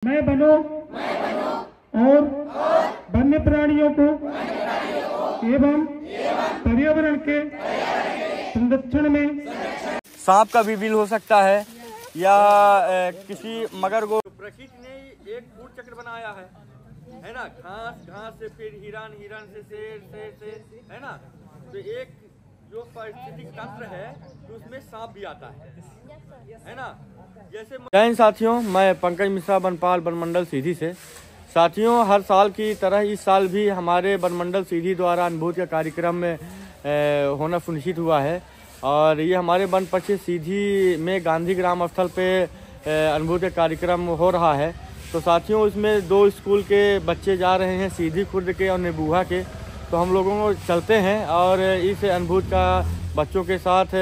मैं बनो और वन्य प्राणियों को एवं पर्यावरण के संरक्षण में। सांप का भी बिल हो सकता है या किसी मगर को। प्रकृति ने एक फूड चक्र बनाया है ना, घास से फिर हिरन से शेर से है ना, तो एक जो पारिस्थितिक तंत्र है तो उसमें सांप भी आता है ना। जैसे जय हिंद साथियों, मैं पंकज मिश्रा, वनपाल वनमंडल सीधी से। साथियों, हर साल की तरह इस साल भी हमारे वनमंडल सीधी द्वारा अनुभूति का कार्यक्रम में होना सुनिश्चित हुआ है और ये हमारे वन परिक्षेत्र सीधी में गांधी ग्राम स्थल पे अनुभूति का कार्यक्रम हो रहा है। तो साथियों, इसमें 2 स्कूल के बच्चे जा रहे हैं, सीधी खुर्द के और नेबुहा के। तो हम लोगों को चलते हैं और इस अनुभूति का बच्चों के साथ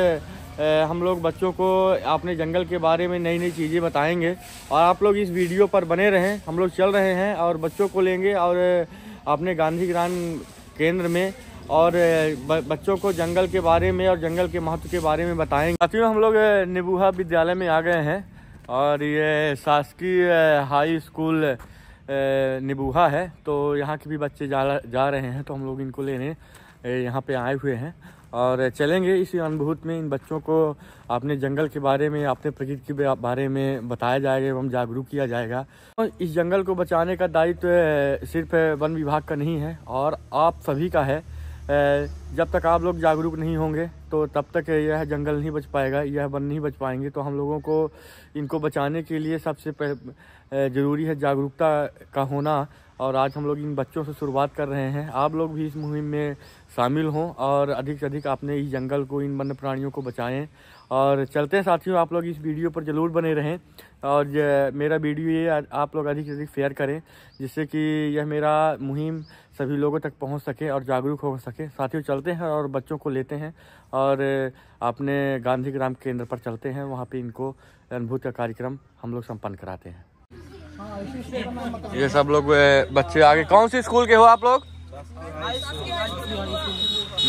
हम लोग बच्चों को अपने जंगल के बारे में नई नई चीज़ें बताएंगे और आप लोग इस वीडियो पर बने रहें। हम लोग चल रहे हैं और बच्चों को लेंगे और अपने गांधी ग्राम केंद्र में और बच्चों को जंगल के बारे में और जंगल के महत्व के बारे में बताएंगे। साथियों, हम लोग नेबुहा विद्यालय में आ गए हैं और ये शासकीय हाई स्कूल नेबुहा है। तो यहाँ के भी बच्चे जा रहे हैं, तो हम लोग इनको लेने यहाँ पे आए हुए हैं और चलेंगे इस अनुभूति में। इन बच्चों को अपने जंगल के बारे में, अपने प्रकृति के बारे में बताया जाएगा एवं जागरूक किया जाएगा। इस जंगल को बचाने का दायित्व सिर्फ वन विभाग का नहीं है और आप सभी का है। जब तक आप लोग जागरूक नहीं होंगे तो तब तक यह जंगल नहीं बच पाएगा, यह वन नहीं बच पाएंगे। तो हम लोगों को इनको बचाने के लिए सबसे ज़रूरी है जागरूकता का होना और आज हम लोग इन बच्चों से शुरुआत कर रहे हैं। आप लोग भी इस मुहिम में शामिल हों और अधिक से अधिक अपने इस जंगल को, इन वन्य प्राणियों को बचाएं। और चलते हैं साथियों, आप लोग इस वीडियो पर ज़रूर बने रहें और मेरा वीडियो ये आप लोग अधिक से अधिक शेयर करें जिससे कि यह मेरा मुहिम सभी लोगों तक पहुंच सके और जागरूक हो सके। साथियों, चलते हैं और बच्चों को लेते हैं और अपने गांधी ग्राम केंद्र पर चलते हैं। वहाँ पे इनको अनुभूति का कार्यक्रम हम लोग संपन्न कराते हैं। ये सब लोग बच्चे आगे। कौन सी स्कूल के हो आप लोग?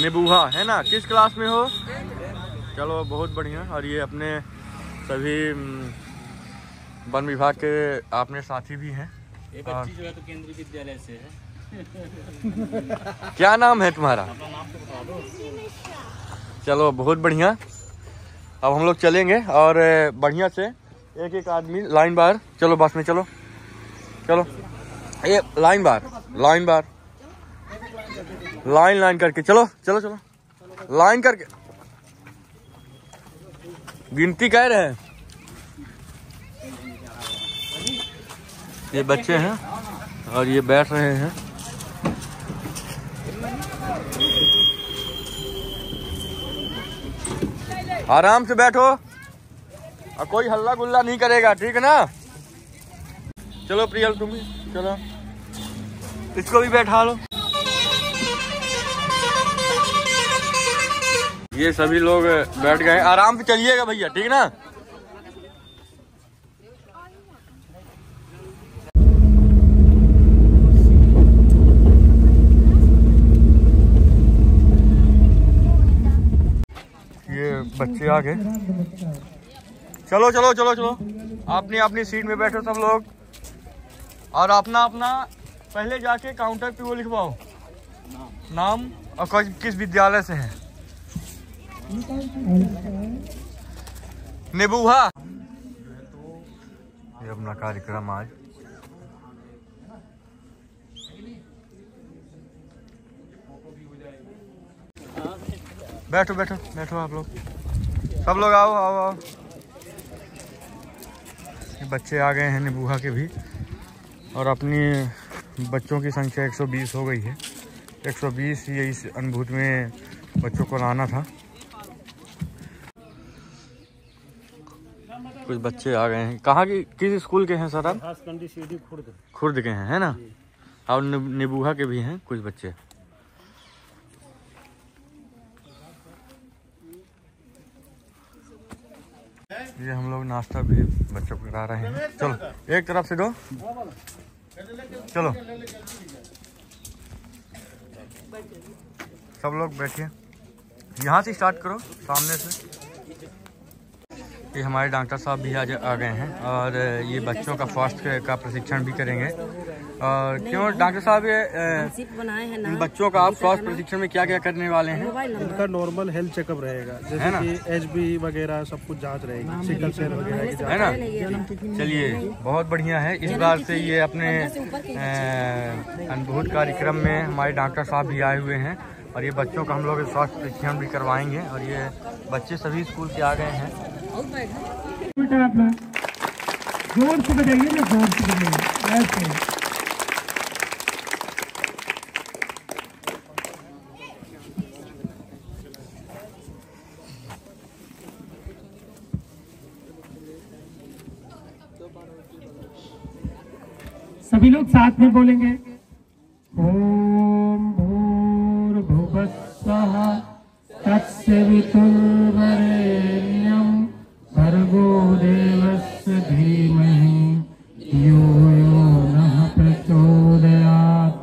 नेबुहा है ना। किस क्लास में हो? चलो, बहुत बढ़िया। और ये अपने सभी वन विभाग के अपने साथी भी हैं। एक बच्ची जो है तो केंद्रीय विद्यालय से है। क्या नाम है तुम्हारा? चलो, बहुत बढ़िया। अब हम लोग चलेंगे और बढ़िया से एक एक आदमी लाइन बार। चलो, बस में चलो चलो, ये लाइन बार लाइन करके चलो चलो चलो, लाइन करके गिनती कह रहे हैं। ये बच्चे हैं और ये बैठ रहे हैं। आराम से बैठो और कोई हल्ला गुल्ला नहीं करेगा, ठीक है ना? चलो प्रियल, तुम भी चलो, इसको भी बैठा लो। ये सभी लोग बैठ गए। आराम से चलिएगा भैया, ठीक है ना? ये बच्चे आ गए। चलो चलो चलो चलो, अपनी अपनी सीट में बैठो सब लोग और अपना अपना पहले जाके काउंटर पे वो लिखवाओ नाम और किस विद्यालय से है। नेबुहा। ये अपना कार्यक्रम आज। बैठो बैठो बैठो, आप लोग सब लोग आओ आओ आओ। ये बच्चे आ गए हैं नेबुहा के भी और अपनी बच्चों की संख्या 120 हो गई है। 120 ये इस अनुभूति में बच्चों को लाना था। कुछ बच्चे आ गए हैं। कहाँ की, किस स्कूल के हैं सर आप? खुर्द के हैं, है ना? और नेबुहा के भी हैं कुछ बच्चे। ये हम लोग नाश्ता भी बच्चों को करा रहे हैं। चलो, एक तरफ से दो, चलो सब लोग बैठिए। यहाँ से स्टार्ट करो, सामने से। ये हमारे डॉक्टर साहब भी आज आ गए हैं और ये बच्चों का स्वास्थ्य का प्रशिक्षण भी करेंगे। और क्यों डॉक्टर साहब ये बच्चों का आप स्वास्थ्य प्रशिक्षण में क्या क्या करने वाले हैं? उनका नॉर्मल हेल्थ चेकअप रहेगा, जैसे कि एचबी वगैरह सब कुछ जांच रहेगी, सिकल सेल वगैरह की जांच, है ना। चलिए बहुत बढ़िया है। इस बार से ये अपने अनुभूत कार्यक्रम में हमारे डॉक्टर साहब भी आए हुए हैं और ये बच्चों का हम लोग स्वास्थ्य परीक्षण भी करवाएंगे। और ये बच्चे सभी स्कूल से आ गए हैं। बेटा अपना जोर से बजाइए ना, जोर से बजाइए ऐसे। सभी लोग साथ में बोलेंगे, ओम भूर्भुवस्सुः तत्सवितुर्वरेण्यं भर्गो देवस्य धीमहि धियो यो नः प्रचोदयात्।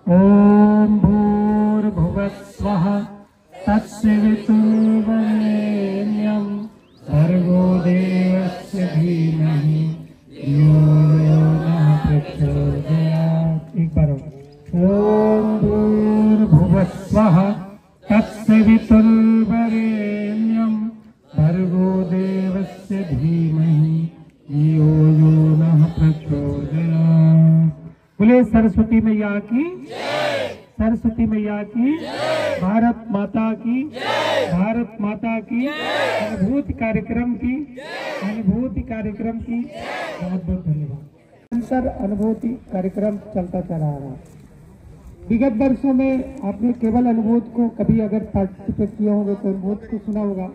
ओम भूर्भुवस्सुः तत्सवितुर्वरेण्यं भर्गो देवस्य धीमहि धियो यो नः प्रचोदयात्। एक बार ओम भूर्भुवस्सुः तत्सवितुर्वरेण्यं भर्गो देवस्य धीमहि धियो यो नः प्रचोदयात्। बोले सरस्वती मैया की, सरस्वती मैया की, भारत माता की, भारत माता की। अनुभूति कार्यक्रम की, अनुभूति कार्यक्रम की बहुत बहुत धन्यवाद। सर अनुभूति कार्यक्रम चलता चला आ रहा। विगत वर्षों में आपने केवल अनुभूत को कभी अगर पार्टिसिपेट किया होगा तो अनुभूत को सुना होगा।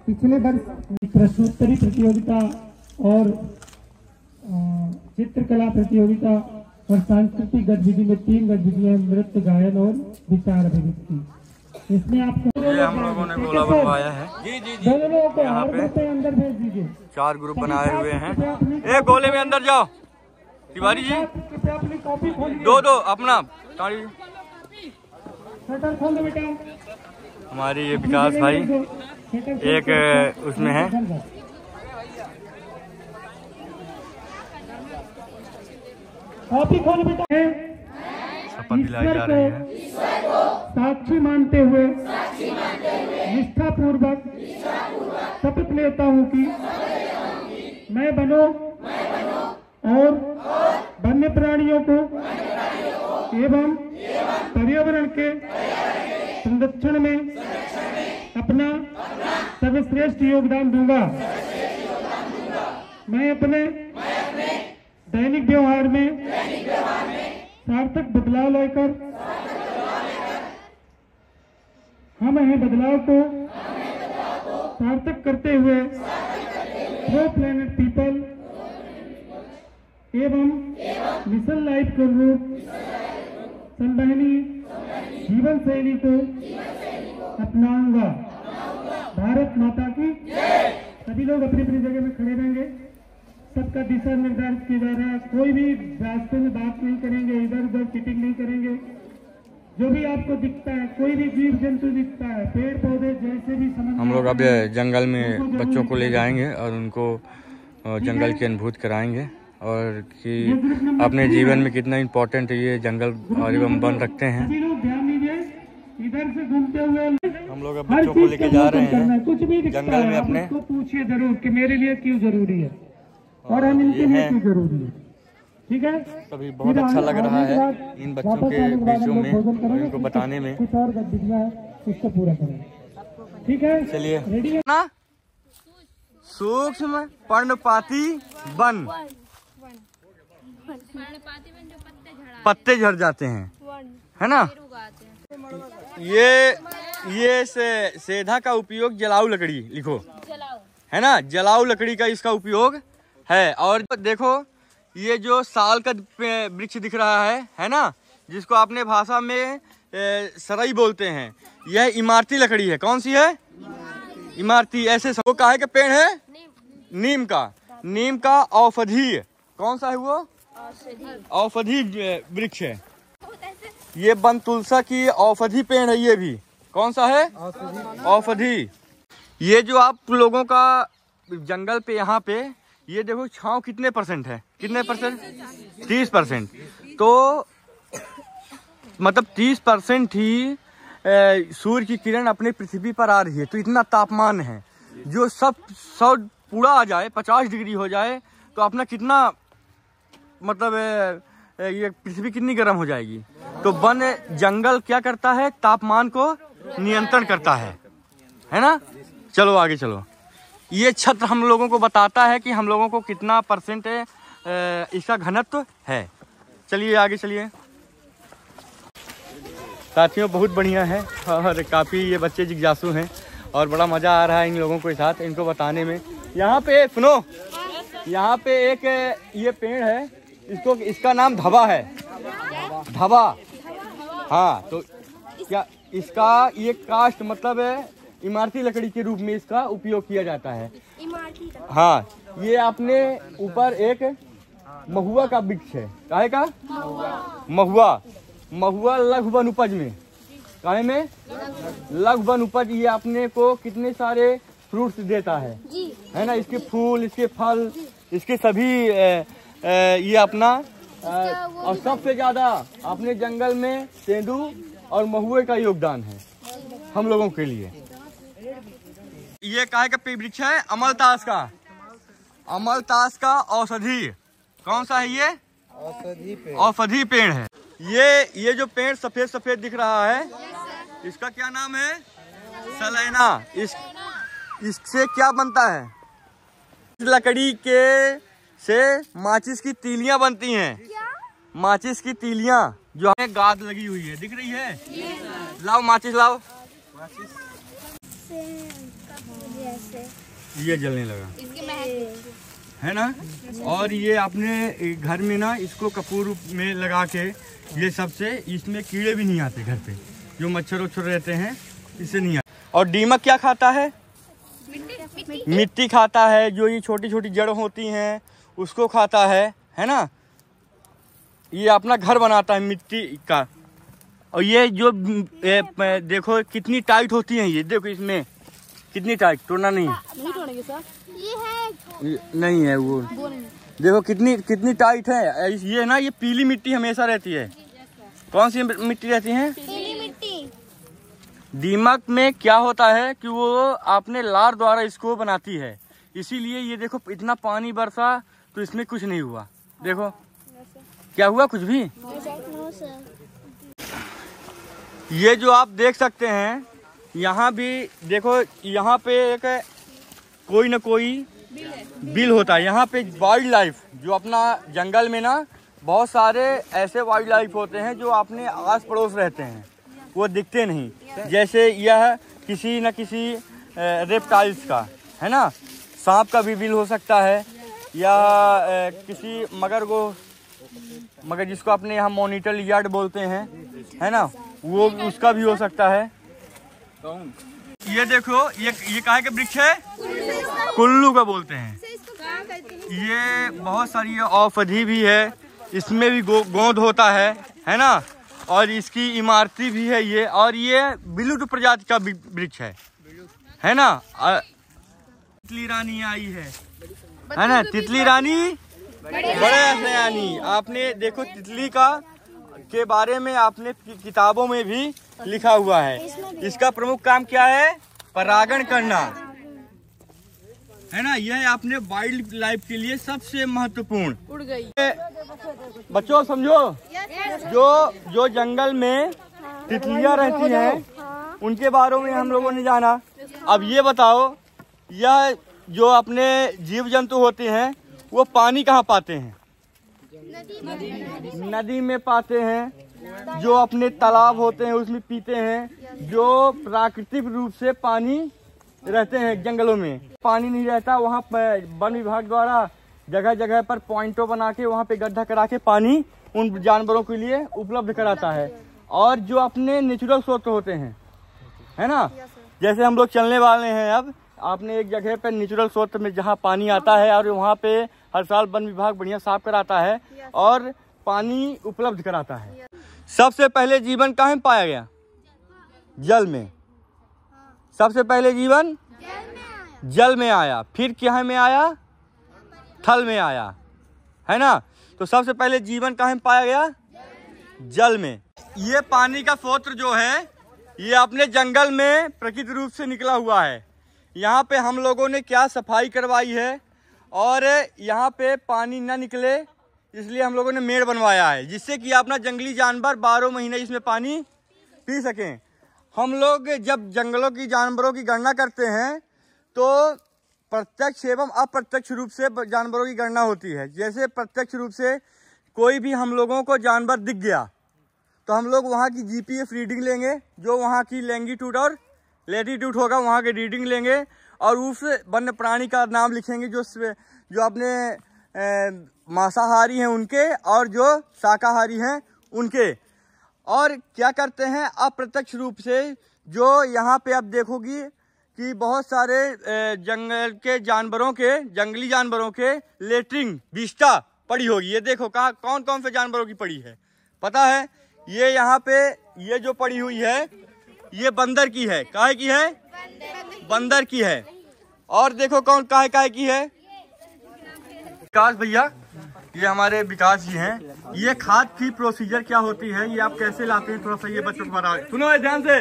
पिछले वर्ष प्रश्नोत्तरी प्रतियोगिता और चित्रकला प्रतियोगिता और सांस्कृतिक गतिविधि में 3 गतिविधियां, नृत्य, गायन और विचार अभिव्यक्ति। इसमें आपको ये हम लोगों ने गोला बनवाया है। दोनों लोगों को हर ग्रुप में अंदर भेज दीजिए। 4 ग्रुप बनाए हुए हैं। एक गोले में अंदर जाओ तिवारी जी। अपनी कॉपी खोलिए, दो अपना शटर खोल दो बेटा। हमारे ये विकास भाई एक उसमें है। कॉपी खोल बेटा। शपथ दिलाई जा रही है। साक्षी मानते हुए निष्ठा पूर्वक शपथ लेता हूँ कि मैं बनो और वन्य प्राणियों को एवं पर्यावरण के संरक्षण में अपना सर्वश्रेष्ठ योगदान दूंगा। मैं अपने दैनिक व्यवहार में सार्थक बदलाव लेकर हम बदलाव को सार्थक करते हुए प्रो प्लैनेट पीपल एवं मिशन लाइफ के रूप संवहनी जीवन शैली को अपनाऊंगा। भारत माता की। सभी लोग अपनी अपनी जगह में खड़े रहेंगे। सबका दिशा निर्धारित किया जा रहा है। कोई भी रास्ते में बात नहीं करेंगे, इधर उधर चीटिंग नहीं करेंगे। जो भी आपको दिखता है, कोई भी जीव जंतु दिखता है, पेड़ पौधे जैसे भी हम लोग अब जंगल में बच्चों को ले जाएंगे और उनको जंगल की अनुभूति कराएंगे और कि अपने जीवन में कितना इम्पोर्टेंट ये जंगल और एवं वन रखते हैं। इधर से घूमते हुए हम लोग अब बच्चों को लेके जा रहे हैं कुछ भी जंगल में अपने। पूछिए जरूर कि मेरे लिए क्यों जरूरी है और हम इनके लिए क्यों जरूरी है। ठीक है, सभी बहुत अच्छा लग रहा है इन बच्चों के बीचों में और इनको बताने में। कुछ और गतिविधियां उसको पूरा करेंगे। ठीक है, चलिए। रेडी है? सूक्ष्म पर्णपाती वन, पत्ते झड़ जाते हैं, है ना। ये सेधा का उपयोग जलाऊ लकड़ी लिखो, है ना। जलाऊ लकड़ी का इसका उपयोग है। और देखो ये जो साल का वृक्ष दिख रहा है ना, जिसको अपने भाषा में सरई बोलते हैं, यह इमारती लकड़ी है। कौन सी है? इमारती। ऐसे सबको काहे का पेड़ है? नीम का। नीम का औषधीय। कौन सा है वो? औषधि वृक्ष है। ये वन तुलसा की औषधि पेड़ है। ये भी कौन सा है? औषधि। ये जो आप लोगों का जंगल पे यहाँ पे ये देखो छांव कितने परसेंट है, कितने परसेंट, 30%। तो मतलब 30% ही सूर्य की किरण अपने पृथ्वी पर आ रही है। तो इतना तापमान है, जो सब 100 पूरा आ जाए, 50 डिग्री हो जाए तो अपना कितना मतलब ये पृथ्वी कितनी गर्म हो जाएगी। तो वन जंगल क्या करता है, तापमान को नियंत्रण करता है ना। चलो आगे चलो। ये छत्र हम लोगों को बताता है कि हम लोगों को कितना परसेंट इसका घनत्व है। चलिए आगे चलिए साथियों, बहुत बढ़िया है और काफ़ी ये बच्चे जिज्ञासु हैं और बड़ा मज़ा आ रहा है इन लोगों के साथ इनको बताने में। यहाँ पे सुनो, यहाँ पे एक ये पेड़ है, इसका नाम धबा है, धबा। हाँ, तो क्या इसका ये काष्ठ मतलब इमारती लकड़ी के रूप में इसका उपयोग किया जाता है। हाँ, ये अपने ऊपर एक महुआ का वृक्ष है। काहे का? महुआ लघु वन उपज में, काहे में लघु वन उपज, ये अपने को कितने सारे फ्रूट्स देता है ना। इसके फूल, इसके फल, इसके सभी ये अपना और सबसे ज्यादा अपने जंगल में तेंदू और महुए का योगदान है हम लोगों के लिए। ये काहे का वृक्ष है? अमलतास का। अमलतास का औषधि कौन सा है? ये औषधि पेड़ है। ये जो पेड़ सफेद सफेद दिख रहा है, इसका क्या नाम है? सलैना। इससे क्या बनता है? लकड़ी के से माचिस की तीलियां बनती हैं। माचिस की तीलियां जो हमें गाद लगी हुई है, दिख रही है? लाओ माचिस लाओ। ये जलने लगा है ना। और ये अपने घर में ना इसको कपूर में लगा के, ये सबसे इसमें कीड़े भी नहीं आते घर पे, जो मच्छर उच्छर रहते हैं इससे नहीं आते। और दीमक क्या खाता है? मिट्टी खाता है, जो ये छोटी छोटी जड़ होती हैं उसको खाता है ना। ये अपना घर बनाता है मिट्टी का। और ये जो देखो कितनी टाइट होती है, ये देखो इसमें कितनी टाइट, तोड़ना नहीं तोड़ेंगे सर। ये नहीं है वो देखो कितनी टाइट है। ये ना ये पीली मिट्टी हमेशा रहती है। कौन सी मिट्टी रहती है? पीली मिट्टी। दीमक में क्या होता है कि वो अपने लार द्वारा इसको बनाती है, इसीलिए ये देखो इतना पानी बरसा तो इसमें कुछ नहीं हुआ। देखो क्या हुआ, कुछ भी। ये जो आप देख सकते हैं, यहाँ भी देखो, यहाँ पे एक कोई न कोई बिल होता है। यहाँ पे वाइल्ड लाइफ जो अपना जंगल में ना बहुत सारे ऐसे वाइल्ड लाइफ होते हैं जो अपने आस पड़ोस रहते हैं, वो दिखते नहीं। जैसे यह किसी न किसी रेप्टाइल्स का है ना, सांप का भी बिल हो सकता है, या किसी मगर जिसको अपने यहाँ मॉनिटर लिजार्ड बोलते हैं है ना, वो उसका भी हो सकता है। ये देखो ये काहे का वृक्ष है? कुल्लू का बोलते हैं। ये बहुत सारी औषधि भी है, इसमें भी गोंद होता है ना। और इसकी इमारती भी है ये। और ये बिलुट प्रजाति का वृक्ष है ना। तितली रानी आई है ना, तितली रानी बड़े सयानी। आपने देखो तितली के बारे में आपने किताबों में भी लिखा हुआ है। इसका प्रमुख काम क्या है? परागण करना है ना। यह आपने वाइल्ड लाइफ के लिए सबसे महत्वपूर्ण। उड़ गई बच्चों, समझो, जो जंगल में तितलियां रहती हैं उनके बारे में हम लोगों ने जाना। अब ये बताओ, यह जो अपने जीव जंतु होते हैं वो पानी कहाँ पाते हैं? नदी में पाते हैं। जो अपने तालाब होते हैं उसमें पीते हैं। जो प्राकृतिक रूप से पानी रहते हैं जंगलों में, पानी नहीं रहता, वहाँ पर वन विभाग द्वारा जगह जगह पर पॉइंटों बना के वहाँ पे गड्ढा करा के पानी उन जानवरों के लिए उपलब्ध कराता है। और जो अपने नेचुरल स्रोत होते हैं है ना, जैसे हम लोग चलने वाले हैं, अब आपने एक जगह पे नेचुरल स्रोत में जहाँ पानी आता है और वहाँ पे हर साल वन विभाग बढ़िया साफ कराता है और पानी उपलब्ध कराता है। सबसे पहले जीवन कहाँ में पाया गया? जल में। सबसे पहले जीवन जल में आया, फिर क्या में आया, थल में आया, है ना। तो सबसे पहले जीवन कहाँ में पाया गया, जल में। ये पानी का स्रोत जो है ये अपने जंगल में प्राकृतिक रूप से निकला हुआ है। यहाँ पे हम लोगों ने क्या सफाई करवाई है और यहाँ पे पानी ना निकले इसलिए हम लोगों ने मेड़ बनवाया है, जिससे कि अपना जंगली जानवर 12 महीने इसमें पानी पी सकें। हम लोग जब जंगलों की जानवरों की गणना करते हैं तो प्रत्यक्ष एवं अप्रत्यक्ष रूप से जानवरों की गणना होती है। जैसे प्रत्यक्ष रूप से कोई भी हम लोगों को जानवर दिख गया तो हम लोग वहाँ की जीपीएस रीडिंग लेंगे, जो वहाँ की लैंगिट्यूड और लैटिट्यूड होगा वहाँ के रीडिंग लेंगे और उस वन्य प्राणी का नाम लिखेंगे जो अपने मांसाहारी हैं उनके और जो शाकाहारी हैं उनके। और क्या करते हैं अप्रत्यक्ष रूप से, जो यहाँ पे आप देखोगी कि बहुत सारे जंगल के जानवरों के, जंगली जानवरों के लेटरिंग विष्ठा पड़ी होगी। ये देखो कहाँ कौन कौन से जानवरों की पड़ी है पता है। ये यहाँ पे ये जो पड़ी हुई है ये बंदर की है। काहे की है, बंदर की है। और देखो कौन काहे काहे की है, विकास भैया, ये हमारे विकास जी हैं। ये खाद की प्रोसीजर क्या होती है, ये आप कैसे लाते हैं, थोड़ा सा ये बच्चों को बताओ। सुनो ध्यान से।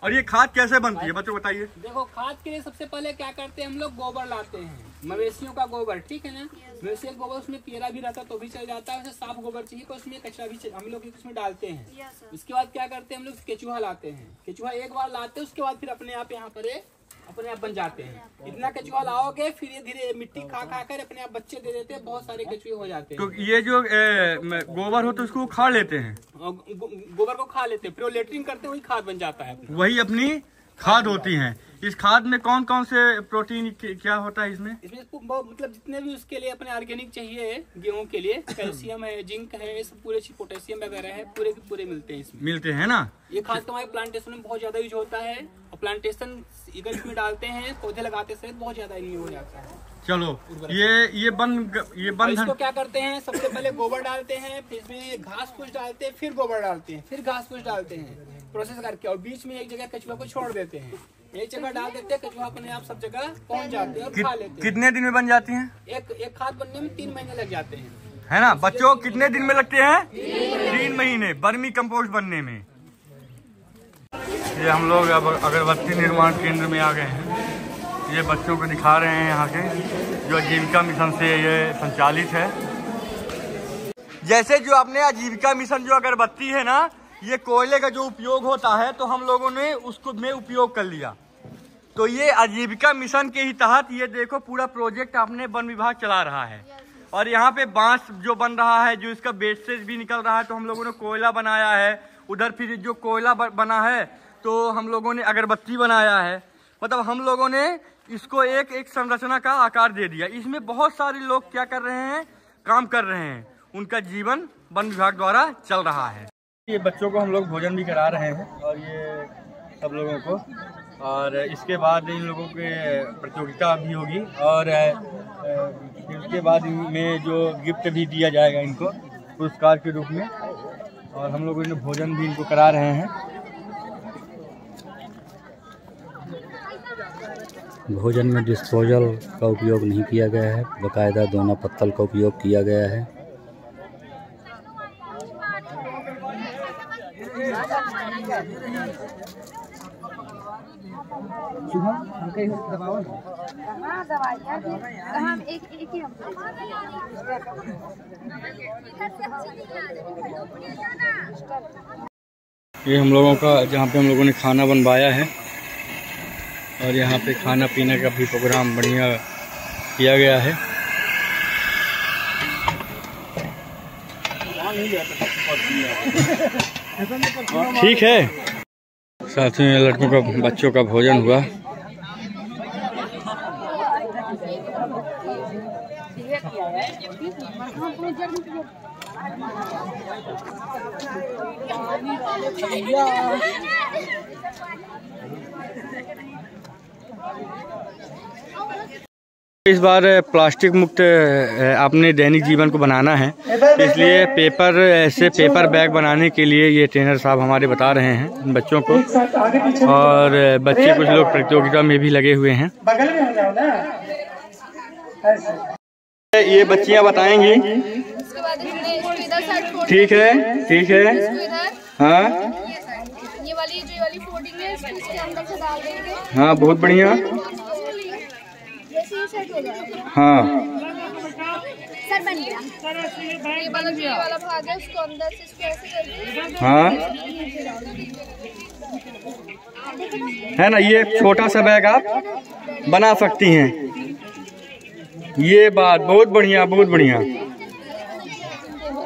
और ये खाद कैसे बनती है बच्चों को बताइए। देखो खाद के लिए सबसे पहले क्या करते हैं हम लोग, गोबर लाते हैं, मवेशियों का गोबर, ठीक है ना। मवेशी का गोबर, उसमें पेरा भी रहता तो भी चल जाता है, वैसे साफ गोबर चाहिए तो उसमें कचरा भी हम लोग उसमें डालते हैं। उसके बाद क्या करते हैं हम लोग, केचुहा लाते हैं। केचुहा एक बार लाते हैं, उसके बाद फिर अपने आप यहाँ पर अपने आप बन जाते हैं। इतना केचुआ लाओगे फिर ये धीरे मिट्टी खा खा कर अपने आप बच्चे दे देते हैं, बहुत सारे केचुए हो जाते हैं। तो ये जो गोबर हो तो उसको खा लेते हैं, गोबर को खा लेते हैं, फिर वो लेटरिंग करते हैं, वही खाद बन जाता है, वही अपनी खाद होती हैं। इस खाद में कौन कौन से प्रोटीन क्या होता है इसमें मतलब जितने भी उसके लिए अपने ऑर्गेनिक चाहिए गेहूं के लिए, कैल्शियम है, जिंक है, सब पूरे पोटेशियम वगैरह है, पूरे के पूरे मिलते हैं इसमें, मिलते हैं ना। ये खाद तो हमारे प्लांटेशन में बहुत ज्यादा यूज होता है और प्लांटेशन अगर इसमें डालते हैं, पौधे लगाते समय बहुत ज्यादा इनमें हो जाता है। चलो ये बन इसको क्या करते हैं, सबसे पहले गोबर डालते हैं, फिर इसमें घास फूस डालते हैं, फिर गोबर डालते हैं, फिर घास फूस डालते हैं, प्रोसेस करके, और बीच में एक जगह कचुआ को छोड़ देते हैं। एक जगह डाल देते हैं, कचुआ अपने आप सब जगह पहुंच जाते हैं और खा लेते हैं। कितने दिन में बन जाती हैं? एक खाद बनने में 3 महीने लग जाते हैं, है ना। बच्चों कितने दिन में लगते हैं? 3 महीने वर्मी कंपोस्ट बनने में। ये हम लोग अब अगरबत्ती निर्माण केंद्र में आ गए हैं। ये बच्चों को दिखा रहे हैं यहाँ के, जो आजीविका मिशन से ये संचालित है। जैसे जो अपने आजीविका मिशन जो अगरबत्ती है ना, ये कोयले का जो उपयोग होता है तो हम लोगों ने उसको में उपयोग कर लिया। तो ये आजीविका मिशन के ही तहत ये देखो पूरा प्रोजेक्ट अपने वन विभाग चला रहा है। और यहाँ पे बांस जो बन रहा है, जो इसका वेस्टेज भी निकल रहा है, तो हम लोगों ने कोयला बनाया है। उधर फिर जो कोयला बना है तो हम लोगों ने अगरबत्ती बनाया है। मतलब हम लोगों ने इसको एक संरचना का आकार दे दिया। इसमें बहुत सारे लोग क्या कर रहे हैं, काम कर रहे हैं, उनका जीवन वन विभाग द्वारा चल रहा है। ये बच्चों को हम लोग भोजन भी करा रहे हैं और ये सब लोगों को, और इसके बाद इन लोगों के प्रतियोगिता भी होगी और इसके बाद में जो गिफ्ट भी दिया जाएगा इनको पुरस्कार के रूप में। और हम लोग इन्हें भोजन भी इनको करा रहे हैं। भोजन में डिस्पोजल का उपयोग नहीं किया गया है, बाकायदा दोना पत्तल का उपयोग किया गया है। ये हम लोगों का जहाँ पे हम लोगों ने खाना बनवाया है और यहाँ पे खाना पीने का भी प्रोग्राम बढ़िया किया गया है। ठीक है, साथ में लड़कों का बच्चों का भोजन हुआ। इस बार प्लास्टिक मुक्त अपने दैनिक जीवन को बनाना है, इसलिए पेपर बैग बनाने के लिए ये ट्रेनर साहब हमारे बता रहे हैं बच्चों को, और बच्चे कुछ लोग प्रतियोगिता में भी लगे हुए हैं। बगल में हो जाओ ना। ये बच्चियां बताएंगी। ठीक है, ठीक है। हाँ, ये वाली फोल्डिंग है, इसके अंदर से डाल देंगे। हाँ, बहुत बढ़िया। हाँ, सर बन गया। ये वाला भाग है, उसको अंदर से इसको ऐसे करके। हाँ, है ना, ये छोटा सा बैग आप बना सकती हैं। ये बात बहुत बढ़िया, बहुत बढ़िया,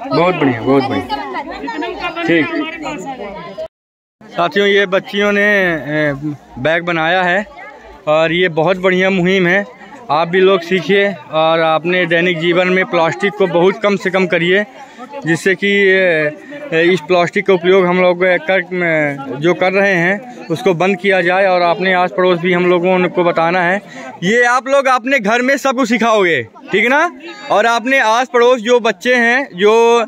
बहुत बढ़िया, बहुत बढ़िया। ठीक साथियों, ये बच्चियों ने बैग बनाया है और ये बहुत बढ़िया मुहिम है। आप भी लोग सीखिए और अपने दैनिक जीवन में प्लास्टिक को बहुत कम से कम करिए, जिससे कि इस प्लास्टिक का उपयोग हम लोग जो कर रहे हैं उसको बंद किया जाए। और अपने आस पड़ोस भी हम लोगों को बताना है। ये आप लोग अपने घर में सबको सिखाओगे, ठीक है ना। और अपने आस पड़ोस जो बच्चे हैं, जो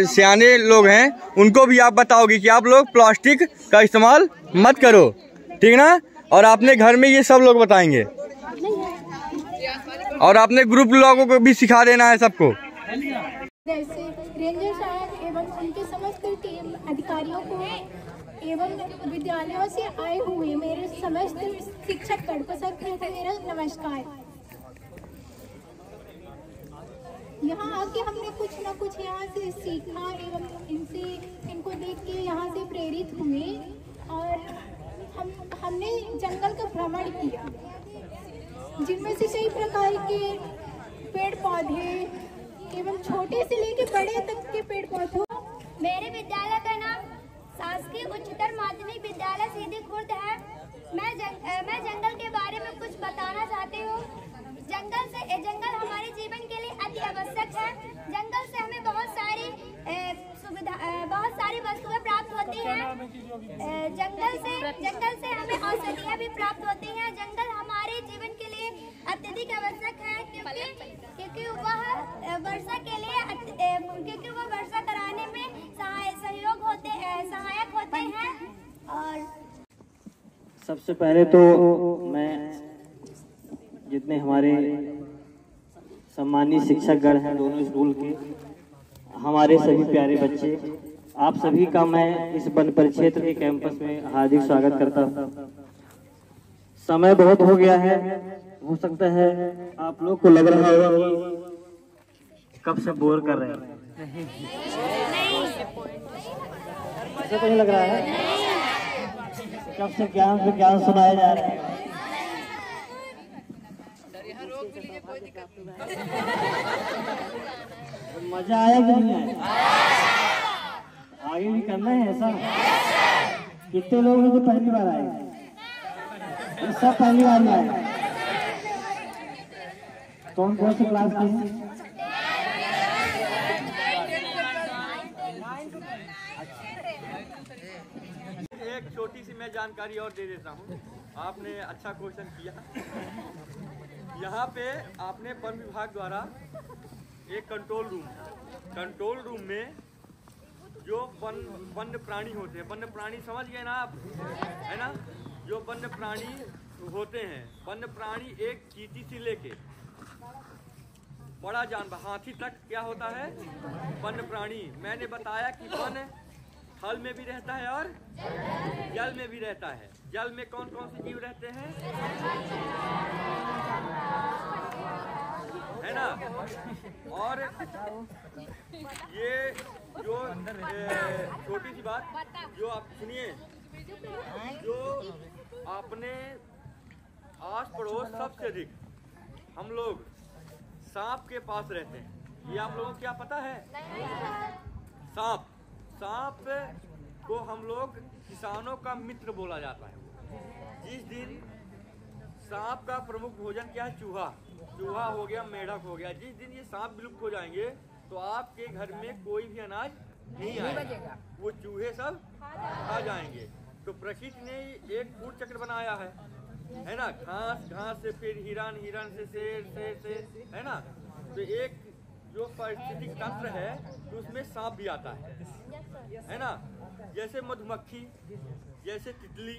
सियाने लोग हैं, उनको भी आप बताओगे कि आप लोग प्लास्टिक का इस्तेमाल मत करो, ठीक है ना। और अपने घर में ये सब लोग बताएंगे और अपने ग्रुप लोगों को भी सिखा देना है सबको। रेंजर साहब एवं उनके समस्त टीम अधिकारियों को एवं विद्यालयों से आए हुए मेरे समस्त शिक्षक गण को सबको मेरा नमस्कार। यहाँ आके हमने कुछ न कुछ यहाँ से सीखा एवं इनको देख के यहाँ से प्रेरित हुए और हमने जंगल का भ्रमण किया, जिनमें से कई प्रकार के पेड़ पौधे एवं छोटे से लेकर बड़े तक के पेड़ पौधों। मेरे विद्यालय का नाम शासकीय उच्चतर माध्यमिक विद्यालय सीधी खुर्द है। मैं जंगल के बारे में कुछ बताना चाहती हूँ। जंगल हमारे जीवन के लिए अति आवश्यक है। जंगल से हमें बहुत सारी वस्तुएं प्राप्त होती हैं। जंगल से हमें औषधियाँ भी प्राप्त होती हैं। जंगल हमारे जीवन के लिए अत्यधिक आवश्यक है, क्योंकि वह वर्षा के लिए वर्षा कराने में सहायक होते हैं। और सबसे पहले तो मैं जितने हमारे सम्मानित शिक्षकगण हैं दोनों स्कूल के, हमारे सभी प्यारे बच्चे, आप सभी का मैं इस वन परिक्षेत्र के कैंपस में हार्दिक स्वागत करता हूँ। समय बहुत हो गया है, हो सकता है आप लोग को लग रहा होगा कि कब से बोर कर रहे हैं। ऐसा तो नहीं लग रहा है? कब से ज्ञान सुनाया जा रहा है। मजा आया कि नहीं आया? आगे भी करना है ऐसा? कितने लोग हैं जो पहली बार आए? सब पहली बार में आए। कौन कौन सी क्लास की है? एक छोटी सी मैं जानकारी और दे देता हूँ। आपने अच्छा क्वेश्चन किया। यहाँ पे आपने वन विभाग द्वारा एक कंट्रोल रूम में जो वन्य प्राणी होते हैं, वन्य प्राणी समझ गए ना आप, है ना। जो वन्य प्राणी होते हैं, वन्य प्राणी एक चींटी से लेके बड़ा जानवर हाथी तक क्या होता है, वन्य प्राणी। मैंने बताया कि वन थल में भी रहता है और जल में भी रहता है। जल में कौन कौन से जीव रहते हैं, है ना। और ये जो छोटी सी बात जो आप सुनिए, जो अपने आस पड़ोस सबसे अधिक हम लोग सांप के पास रहते हैं। ये आप लोगों को क्या पता है? सांप को हम लोग किसानों का मित्र बोला जाता है। जिस दिन सांप का प्रमुख भोजन क्या है? चूहा हो गया, मेढक हो गया। जिस दिन ये सांप विलुप्त हो जाएंगे तो आपके घर में कोई भी अनाज नहीं आएगा, वो चूहे सब खा जाएंगे। तो प्रकृति ने एक फूड चक्र बनाया है। है ना, घास से फिर हिरन, हिरन से शेर, है ना। तो एक जो पारिस्थितिक तंत्र है तो उसमें सांप भी आता है ना। जैसे मधुमक्खी, जैसे तितली,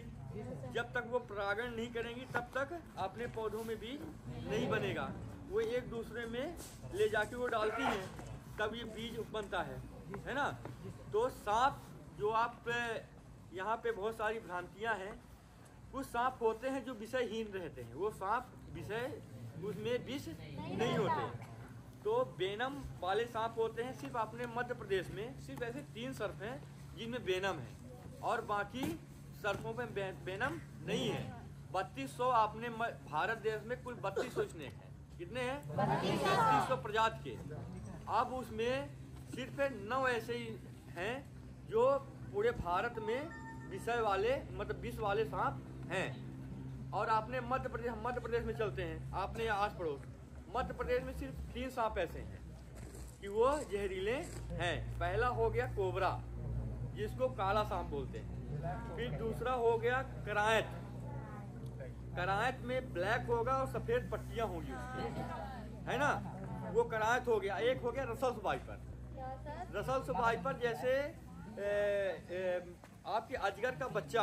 जब तक वो परागण नहीं करेंगी तब तक अपने पौधों में बीज नहीं बनेगा। वो एक दूसरे में ले जाके वो डालती हैं, तब ये बीज बनता है ना। तो सांप जो आप यहाँ पे बहुत सारी भ्रांतियाँ हैं। कुछ सांप होते हैं जो विषयहीन रहते हैं, वो सांप विषय उसमें विष नहीं होते। तो वेनम वाले सांप होते हैं। सिर्फ अपने मध्य प्रदेश में सिर्फ ऐसे 3 सर्प हैं जिनमें वेनम है और बाकी सर्पों में वेनम नहीं है। 3200 अपने भारत देश में कुल 3200 स्नेक हैं। कितने हैं? 3200 प्रजाति के। अब उसमें सिर्फ 9 ऐसे ही हैं जो पूरे भारत में विषय वाले मतलब विष वाले सांप हैं। और आपने मध्य प्रदेश में चलते हैं, आपने आस पड़ोस मध्य प्रदेश में सिर्फ 3 सांप ऐसे हैं कि वो जहरीले हैं। पहला हो गया कोबरा, जिसको काला सांप बोलते हैं। फिर दूसरा हो गया करायत। करायत में ब्लैक होगा और सफेद पट्टियां होंगी उसकी, है ना, वो करायत हो गया। एक हो गया रसल्स वाइपर। रसल्स वाइपर जैसे आपके अजगर का बच्चा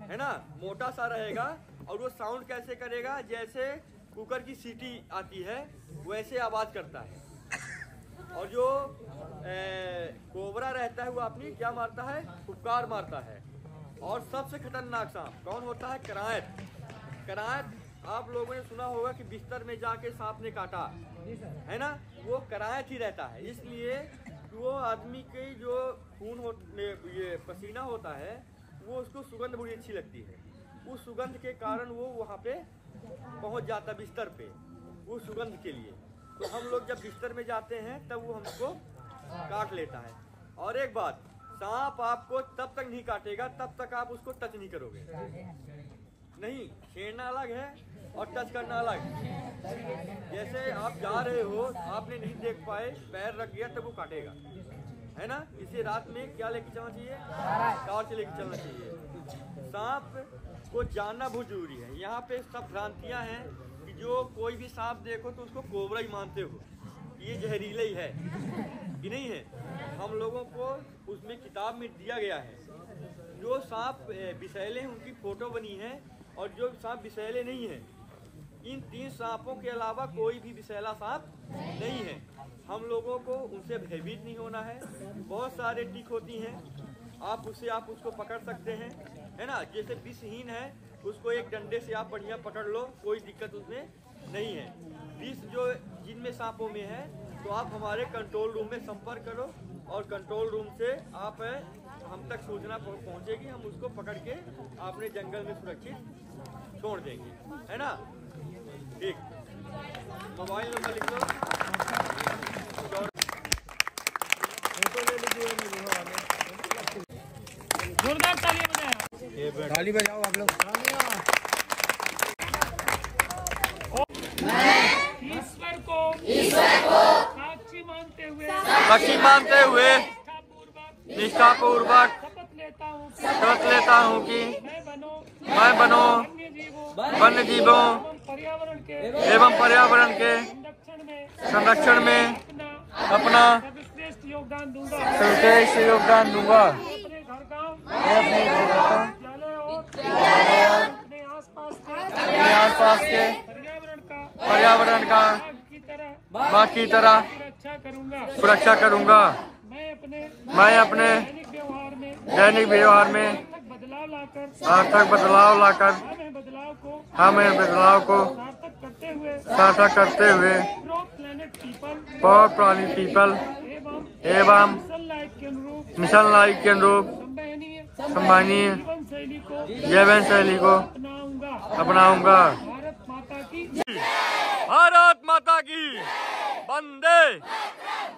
है ना, मोटा सा रहेगा और वो साउंड कैसे करेगा, जैसे कुकर की सीटी आती है वैसे आवाज करता है। और जो कोबरा रहता है वो अपनी क्या मारता है, फुफकार मारता है। और सबसे खतरनाक सांप कौन होता है? करायत। करायत आप लोगों ने सुना होगा कि बिस्तर में जाके सांप ने काटा, है ना, वो करायत ही रहता है। इसलिए वो आदमी की जो खून ये पसीना होता है वो उसको सुगंध बड़ी अच्छी लगती है। उस सुगंध के कारण वो वहाँ पे पहुँच जाता बिस्तर पे उस सुगंध के लिए। तो हम लोग जब बिस्तर में जाते हैं तब वो हमको काट लेता है। और एक बात, सांप आपको तब तक नहीं काटेगा तब तक आप उसको टच नहीं करोगे। नहीं, छेड़ना अलग है और टच करना अलग। जैसे आप जा रहे हो, आपने नहीं देख पाए, पैर रख गया तब वो काटेगा, है ना। इसे रात में क्या लेके चलना चाहिए? टॉर्च लेके चलना चाहिए। सांप को जानना बहुत जरूरी है। यहाँ पे सब भ्रांतियाँ हैं कि जो कोई भी सांप देखो तो उसको कोबरा ही मानते हो, ये जहरीला ही है कि नहीं है। हम लोगों को उसमें किताब में दिया गया है जो सांप विषैले हैं उनकी फोटो बनी है और जो सांप विषैले नहीं है। इन 3 सांपों के अलावा कोई भी विषैला सांप नहीं है। हम लोगों को उनसे भयभीत नहीं होना है। बहुत सारे टिक होती हैं, आप उसको पकड़ सकते हैं, है ना। जैसे विषहीन है उसको एक डंडे से आप बढ़िया पकड़ लो, कोई दिक्कत उसमें नहीं है। विष जो जिनमें सांपों में है तो आप हमारे कंट्रोल रूम में संपर्क करो और कंट्रोल रूम से आप हम तक सूचना पहुंचेगी, हम उसको पकड़ के अपने जंगल में सुरक्षित छोड़ देंगे, है ना। ठीक, मोबाइल नंबर लिख लो, जोरदार ताली बजाओ आप लोग। ईश्वर को साक्षी मानते हुए निष्ठापूर्वक शपथ लेता हूँ कि मैं बनो वन्य जीवों एवं पर्यावरण के संरक्षण में अपना सर्वश्रेष्ठ योगदान दूंगा। अपने आसपास के पर्यावरण का बाकी तरह सुरक्षा करूंगा। मैं अपने दैनिक व्यवहार में सार्थक बदलाव लाकर हमें बदलाव को सार्थक करते हुए पॉवर प्लानिंग पीपल एवं मिशन लाइफ के अनुरूप सम्मानीय जीवन शैली को अपनाऊंगा। भारत माता की वंदे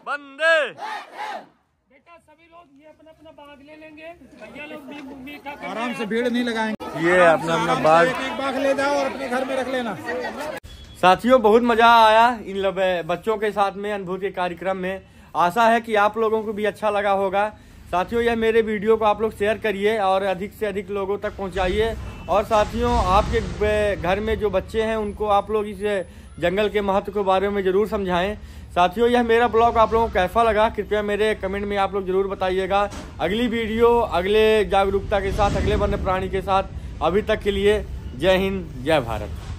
वंदे। बेटा सभी लोग ये अपना बाग ले लेंगे, भैया लोग भी मीठा आराम से भीड़ नहीं लगाएंगे। ये अपना बाग एक बाग ले जाओ और अपने घर में रख लेना। साथियों, बहुत मजा आया इन बच्चों के साथ में अनुभूति के कार्यक्रम में। आशा है कि आप लोगों को भी अच्छा लगा होगा। साथियों, यह मेरे वीडियो को आप लोग शेयर करिए और अधिक से अधिक लोगों तक पहुंचाइए और साथियों आपके घर में जो बच्चे हैं उनको आप लोग इस जंगल के महत्व के बारे में ज़रूर समझाएं। साथियों यह मेरा ब्लॉग आप लोगों को कैसा लगा कृपया मेरे कमेंट में आप लोग ज़रूर बताइएगा। अगली वीडियो अगले जागरूकता के साथ, अगले वन्य प्राणी के साथ, अभी तक के लिए जय हिंद, जय भारत।